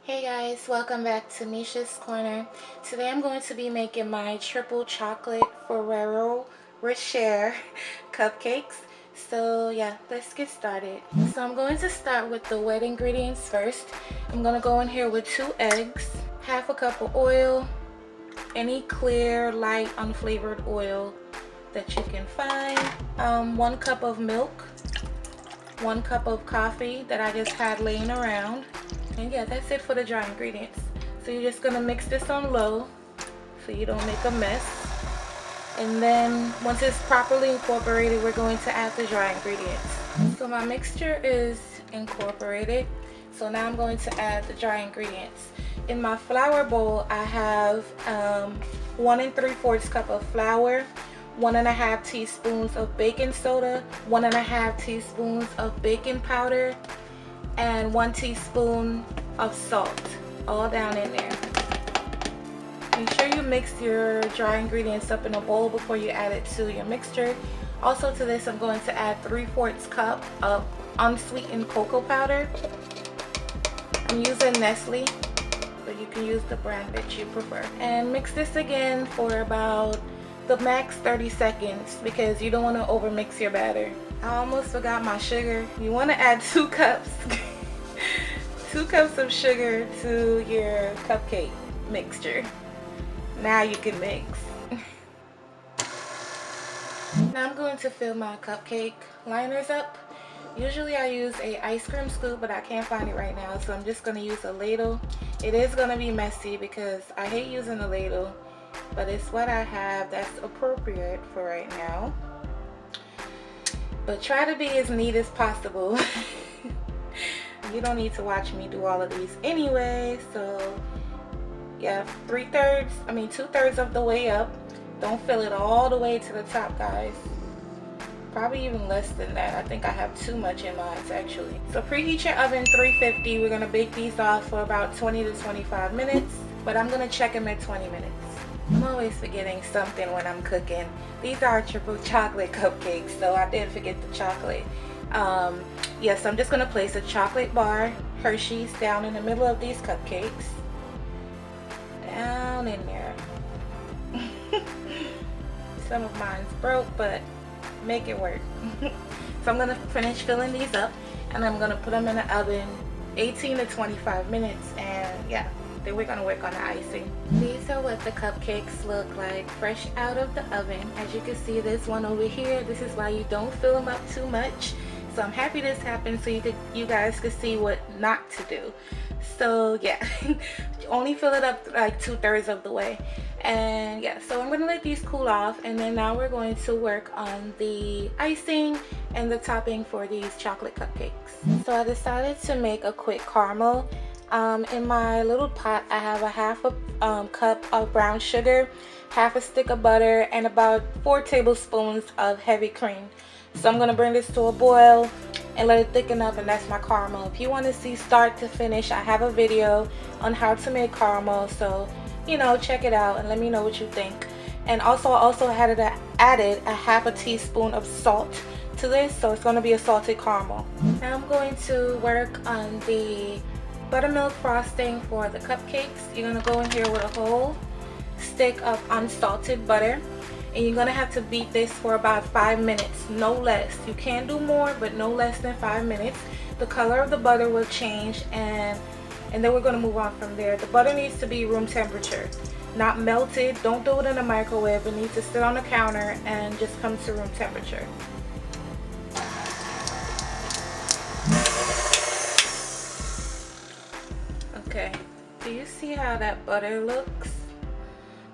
Hey guys, welcome back to Mesha's Corner. Today I'm going to be making my triple chocolate Ferrero Rocher cupcakes. So yeah, let's get started. So I'm going to start with the wet ingredients first. I'm going to go in here with 2 eggs, half a cup of oil, any clear, light, unflavored oil that you can find, 1 cup of milk, 1 cup of coffee that I just had laying around. And yeah, that's it for the dry ingredients. So you're just gonna mix this on low so you don't make a mess. And then once it's properly incorporated, we're going to add the dry ingredients. So my mixture is incorporated. So now I'm going to add the dry ingredients. In my flour bowl, I have 1 3/4 cup of flour, 1½ teaspoons of baking soda, 1½ teaspoons of baking powder, and 1 teaspoon of salt, all down in there. Make sure you mix your dry ingredients up in a bowl before you add it to your mixture. Also to this, I'm going to add 3/4 cup of unsweetened cocoa powder. I'm using Nestle, but you can use the brand that you prefer. And mix this again for about the max 30 seconds because you don't want to overmix your batter. I almost forgot my sugar. You want to add 2 cups 2 cups of sugar to your cupcake mixture. Now you can mix. Now I'm going to fill my cupcake liners up. Usually I use a ice cream scoop, but I can't find it right now, so I'm just going to use a ladle. It is going to be messy because I hate using a ladle, but it's what I have that's appropriate for right now. But try to be as neat as possible. You don't need to watch me do all of these anyway. So yeah, 2/3 of the way up. Don't fill it all the way to the top, guys. Probably even less than that. I think I have too much in mine actually. So preheat your oven 350. We're gonna bake these off for about 20 to 25 minutes, but I'm gonna check them at 20 minutes. I'm always forgetting something when I'm cooking. These are triple chocolate cupcakes, so I did forget the chocolate. Yes, I'm just going to place a chocolate bar, Hershey's, down in the middle of these cupcakes. Down in there. Some of mine's broke, but make it work. So I'm going to finish filling these up, and I'm going to put them in the oven 18 to 25 minutes, and yeah. Then we're going to work on the icing. These are what the cupcakes look like fresh out of the oven. As you can see, this one over here, this is why you don't fill them up too much. So I'm happy this happened so you guys could see what not to do. So yeah, only fill it up like 2/3 of the way. And yeah, so I'm going to let these cool off, and then now we're going to work on the icing and the topping for these chocolate cupcakes. So I decided to make a quick caramel. In my little pot, I have a half a cup of brown sugar, half a stick of butter, and about 4 tablespoons of heavy cream. So I'm going to bring this to a boil and let it thicken up, and that's my caramel. If you want to see start to finish, I have a video on how to make caramel, so you know, check it out and let me know what you think. And also added a half a teaspoon of salt to this, so it's going to be a salted caramel. Now I'm going to work on the buttermilk frosting for the cupcakes. You're going to go in here with a whole stick of unsalted butter, and you're going to have to beat this for about 5 minutes, no less. You can do more, but no less than 5 minutes. The color of the butter will change, and then we're going to move on from there. The butter needs to be room temperature, not melted. Don't do it in a microwave. It needs to sit on the counter and just come to room temperature. Okay, do you see how that butter looks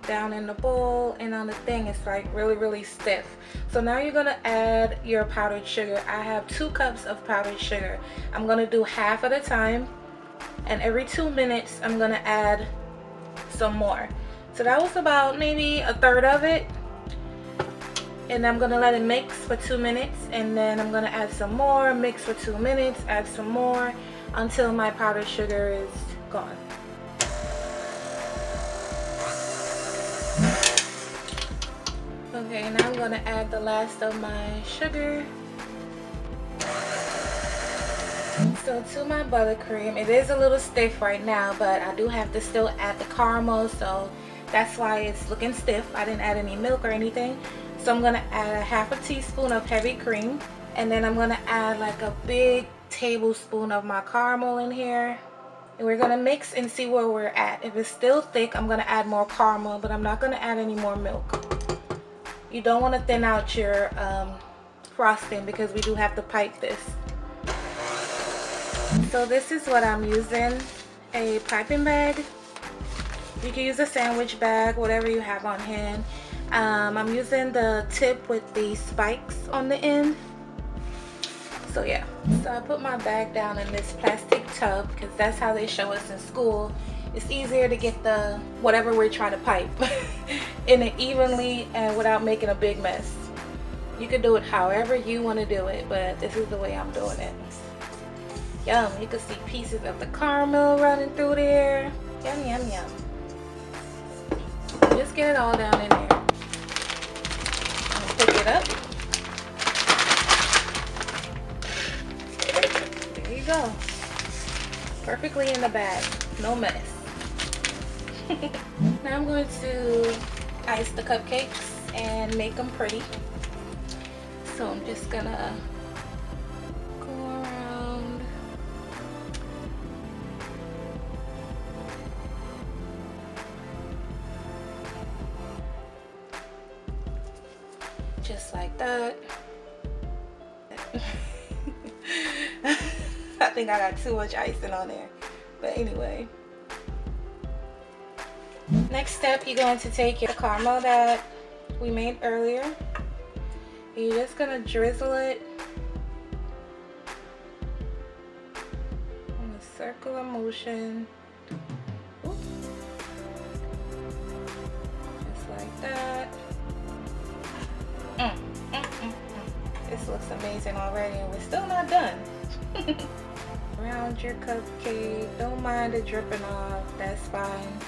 down in the bowl, and on the thing it's like really stiff? So now you're going to add your powdered sugar. I have 2 cups of powdered sugar. I'm going to do half at a time, and every 2 minutes I'm going to add some more. So that was about maybe 1/3 of it, and I'm going to let it mix for 2 minutes, and then I'm going to add some more, mix for 2 minutes, add some more until my powdered sugar is gone. Okay, now I'm going to add the last of my sugar. So to my buttercream, it is a little stiff right now, but I do have to still add the caramel, so that's why it's looking stiff. I didn't add any milk or anything. So I'm gonna add a half a teaspoon of heavy cream, and then I'm gonna add like a big tablespoon of my caramel in here. And we're gonna mix and see where we're at. If it's still thick, I'm gonna add more caramel, but I'm not gonna add any more milk. You don't want to thin out your frosting because we do have to pipe this. So this is what I'm using, a piping bag. You can use a sandwich bag, whatever you have on hand. I'm using the tip with the spikes on the end. So yeah, so I put my bag down in this plastic tub because that's how they show us in school. It's easier to get the whatever we're trying to pipe in it evenly and without making a big mess. You can do it however you want to do it, but this is the way I'm doing it. Yum, you can see pieces of the caramel running through there. Yum, yum, yum. Just get it all down in there. Pick it up. There you go. Perfectly in the bag. No mess. Now I'm going to ice the cupcakes and make them pretty. So I'm just gonna go around. Just like that. I think I got too much icing on there. But anyway. Next step, you're going to take your caramel that we made earlier. You're just going to drizzle it in a circular motion. Oops. Just like that. This looks amazing already, and we're still not done. Around your cupcake. Don't mind it dripping off. That's fine.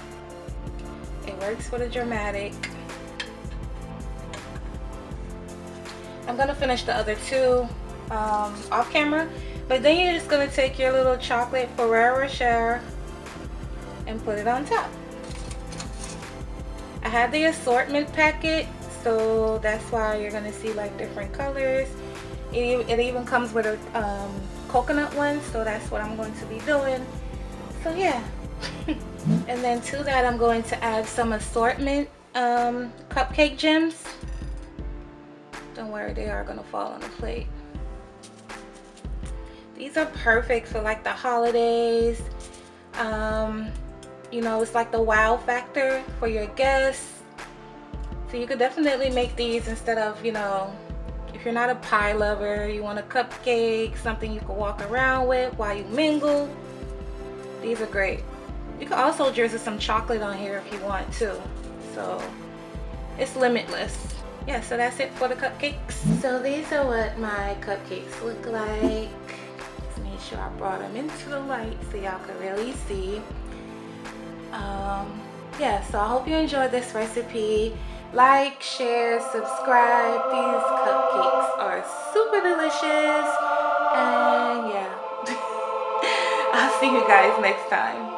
It works for the dramatic. I'm gonna finish the other two off camera, but then you're just gonna take your little chocolate Ferrero Rocher and put it on top. I had the assortment packet, so that's why you're gonna see like different colors. It even comes with a coconut one, so that's what I'm going to be doing. So yeah. And then to that, I'm going to add some assortment cupcake gems. Don't worry, they are gonna fall on the plate. These are perfect for like the holidays. You know, it's like the wow factor for your guests. So you could definitely make these instead of, you know, if you're not a pie lover, you want a cupcake, something you can walk around with while you mingle. These are great. You can also drizzle some chocolate on here if you want to. So it's limitless. Yeah, so that's it for the cupcakes. So these are what my cupcakes look like. Just make sure I brought them into the light so y'all can really see. Yeah, so I hope you enjoyed this recipe. Like, share, subscribe. These cupcakes are super delicious. And yeah, I'll see you guys next time.